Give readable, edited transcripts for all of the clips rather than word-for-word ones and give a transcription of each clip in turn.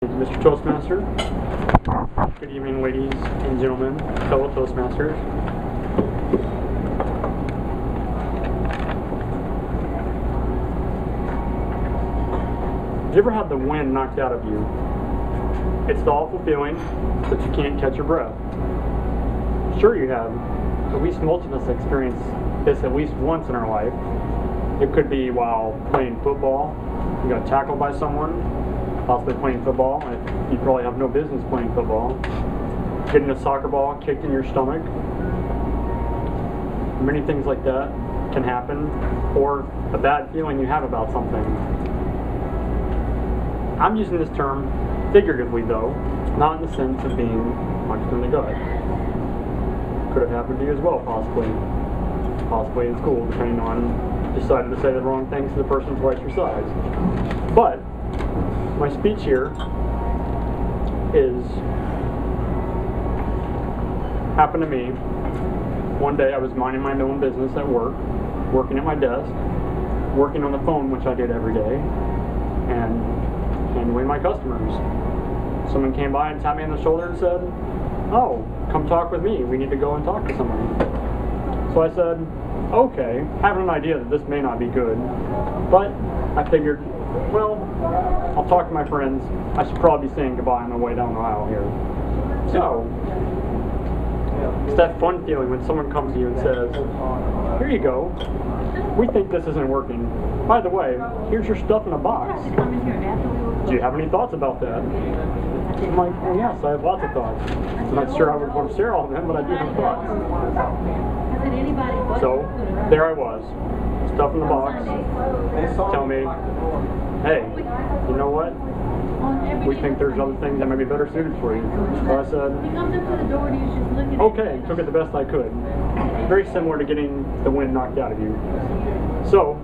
Mr. Toastmaster. Good evening, ladies and gentlemen, fellow Toastmasters. Have you ever had the wind knocked out of you? It's the awful feeling that you can't catch your breath. Sure you have. At least most of us experience this at least once in our life. It could be while playing football. You got tackled by someone, possibly playing football. You probably have no business playing football. Getting a soccer ball kicked in your stomach. Many things like that can happen. Or a bad feeling you have about something. I'm using this term figuratively though, not in the sense of being punched in the gut. Could have happened to you as well, possibly. Possibly in school, depending on decided to say the wrong things to the person twice your size. But my speech here is happened to me. One day I was minding my own business at work, working at my desk, working on the phone, which I did every day, and handling my customers. Someone came by and tapped me on the shoulder and said, "Oh, come talk with me. We need to go and talk to somebody." So I said, "Okay," having an idea that this may not be good, but I figured, well, I'll talk to my friends. I should probably be saying goodbye on the way down the aisle here. So, it's that fun feeling when someone comes to you and says, "Here you go. We think this isn't working. By the way, here's your stuff in a box. Do you have any thoughts about that?" I'm like, "Oh yes, I have lots of thoughts. I'm not sure I would want to share all of them, but I do have thoughts." So, there I was, stuff in the box, tell me, "Hey, you know what? We think there's other things that may be better suited for you." So I said, "Okay," took it the best I could. Very similar to getting the wind knocked out of you. So,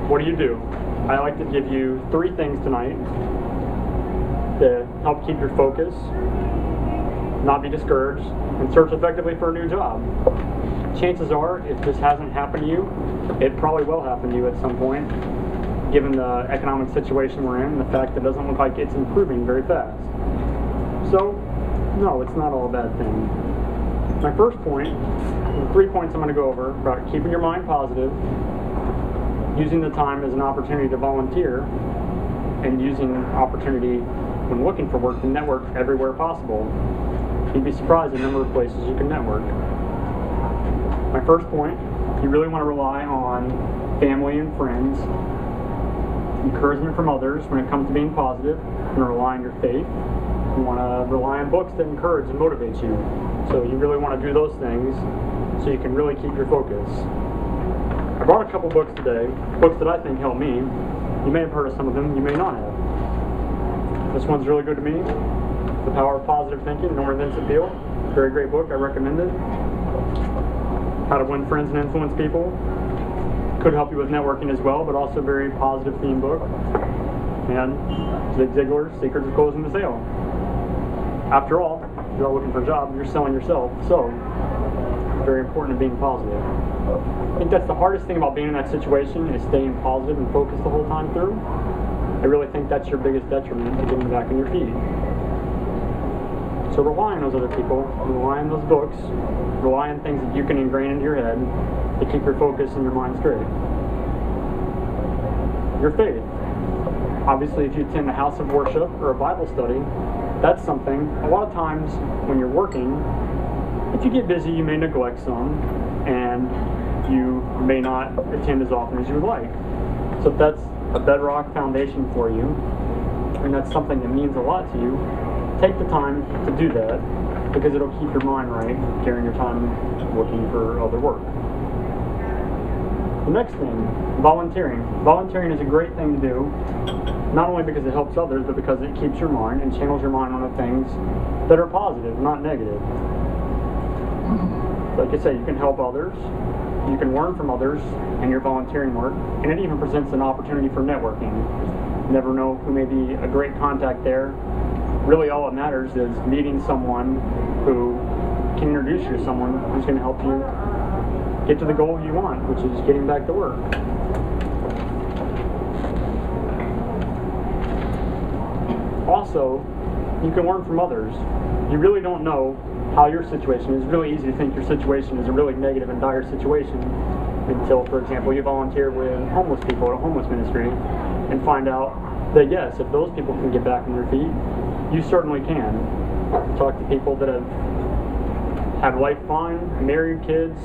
what do? I like to give you 3 things tonight to help keep your focus, not be discouraged, and search effectively for a new job. Chances are, if this hasn't happened to you, it probably will happen to you at some point, given the economic situation we're in and the fact that it doesn't look like it's improving very fast. So, no, it's not all a bad thing. My first point, the 3 points I'm going to go over, about keeping your mind positive, using the time as an opportunity to volunteer, and using opportunity when looking for work to network everywhere possible. You'd be surprised at the number of places you can network. My first point, you really want to rely on family and friends, encouragement from others when it comes to being positive. You want to rely on your faith. You want to rely on books that encourage and motivate you. So you really want to do those things so you can really keep your focus. I brought a couple books today, books that I think help me. You may have heard of some of them, you may not have. This one's really good to me. The Power of Positive Thinking, Norman Vincent Peale. Very great book, I recommend it. How to Win Friends and Influence People. Could help you with networking as well, but also a very positive theme book. And Zig Ziglar's Secrets of Closing the Sale. After all, if you're looking for a job, you're selling yourself, so it's very important to being positive. I think that's the hardest thing about being in that situation, is staying positive and focused the whole time through. I really think that's your biggest detriment to getting back on your feet. So rely on those other people, rely on those books, rely on things that you can ingrain into your head to keep your focus and your mind straight. Your faith. Obviously, if you attend a house of worship or a Bible study, that's something, a lot of times when you're working, if you get busy, you may neglect some, and you may not attend as often as you would like. So if that's a bedrock foundation for you, and that's something that means a lot to you, take the time to do that, because it'll keep your mind right during your time looking for other work. The next thing, volunteering. Volunteering is a great thing to do, not only because it helps others, but because it keeps your mind and channels your mind on the things that are positive, not negative. Like I say, you can help others, you can learn from others in your volunteering work, and it even presents an opportunity for networking. You never know who may be a great contact there. Really all that matters is meeting someone who can introduce you to someone who's going to help you get to the goal you want, which is getting back to work. Also, you can learn from others. You really don't know how your situation is. It's really easy to think your situation is a really negative and dire situation until, for example, you volunteer with homeless people at a homeless ministry and find out that yes, if those people can get back on their feet, you certainly can. Talk to people that have had life fine, married, kids,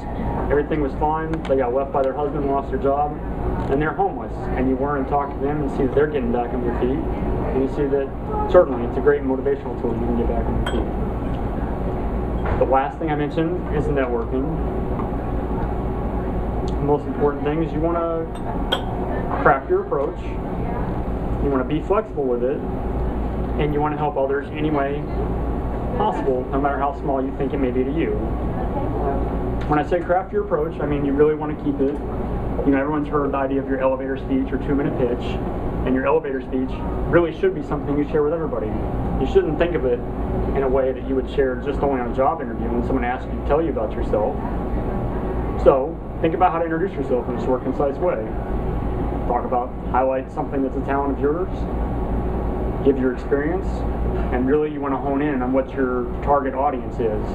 everything was fine, they got left by their husband, lost their job, and they're homeless, and you learn and talk to them and see that they're getting back on their feet, and you see that certainly it's a great motivational tool. You can get back on your feet. The last thing I mentioned is networking. The most important thing is you want to craft your approach, you want to be flexible with it, and you want to help others any way possible, no matter how small you think it may be to you. When I say craft your approach, I mean you really want to keep it. You know, everyone's heard the idea of your elevator speech or 2-minute pitch, and your elevator speech really should be something you share with everybody. You shouldn't think of it in a way that you would share just only on a job interview when someone asks you to tell you about yourself. So, think about how to introduce yourself in a short, concise way. Talk about, highlight something that's a talent of yours, give your experience, and really you want to hone in on what your target audience is.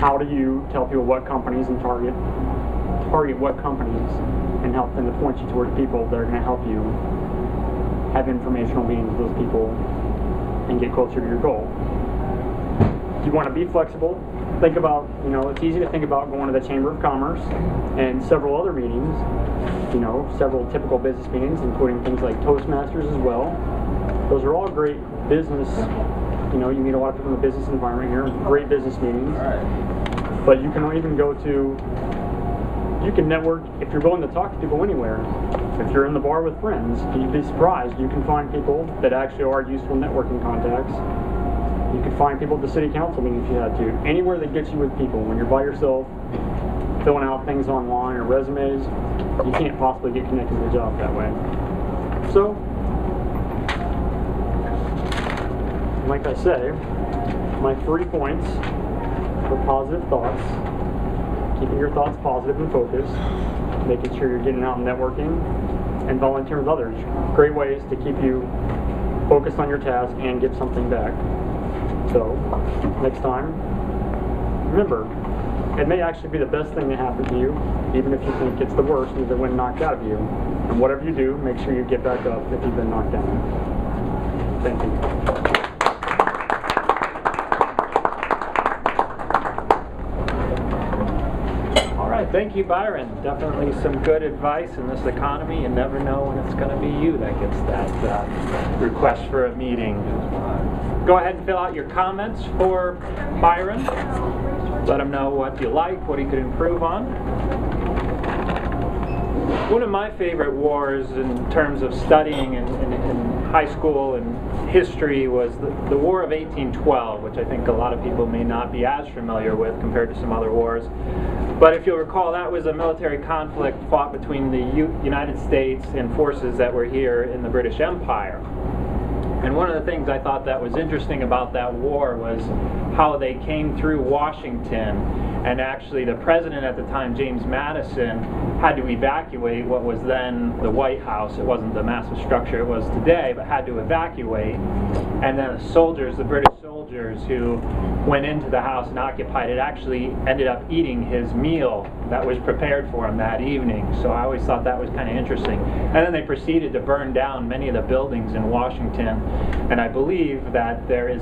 How do you tell people what companies and target what companies and help them to point you toward people that are going to help you have informational meetings with those people and get closer to your goal. You want to be flexible. Think about, you know, it's easy to think about going to the Chamber of Commerce and several other meetings, you know, several typical business meetings, including things like Toastmasters as well. Those are all great business, you know, you meet a lot of people in the business environment here, great business meetings. But you can even go to, you can network if you're willing to talk to people anywhere. If you're in the bar with friends, you'd be surprised. You can find people that actually are useful networking contacts. You could find people at the city council meeting if you had to. Anywhere that gets you with people. When you're by yourself, filling out things online or resumes, you can't possibly get connected to a job that way. So, like I say, my 3 points for positive thoughts: keeping your thoughts positive and focused, making sure you're getting out and networking, and volunteering with others. Great ways to keep you focused on your task and give something back. So, next time, remember, it may actually be the best thing to happen to you, even if you think it's the worst, either when knocked out of you. And whatever you do, make sure you get back up if you've been knocked down. Thank you. Thank you, Byron. Definitely some good advice in this economy. You never know when it's going to be you that gets that request for a meeting. Go ahead and fill out your comments for Byron. Let him know what you like, what he could improve on. One of my favorite wars in terms of studying in high school and history was the War of 1812, which I think a lot of people may not be as familiar with compared to some other wars. But if you'll recall, that was a military conflict fought between the United States and forces that were here in the British Empire. And one of the things I thought that was interesting about that war was how they came through Washington, and actually the president at the time, James Madison, had to evacuate what was then the White House. It wasn't the massive structure it was today, but had to evacuate. And then the soldiers, the British soldiers who went into the house and occupied it, actually ended up eating his meal that was prepared for him that evening. So I always thought that was kind of interesting. And then they proceeded to burn down many of the buildings in Washington, and I believe that there is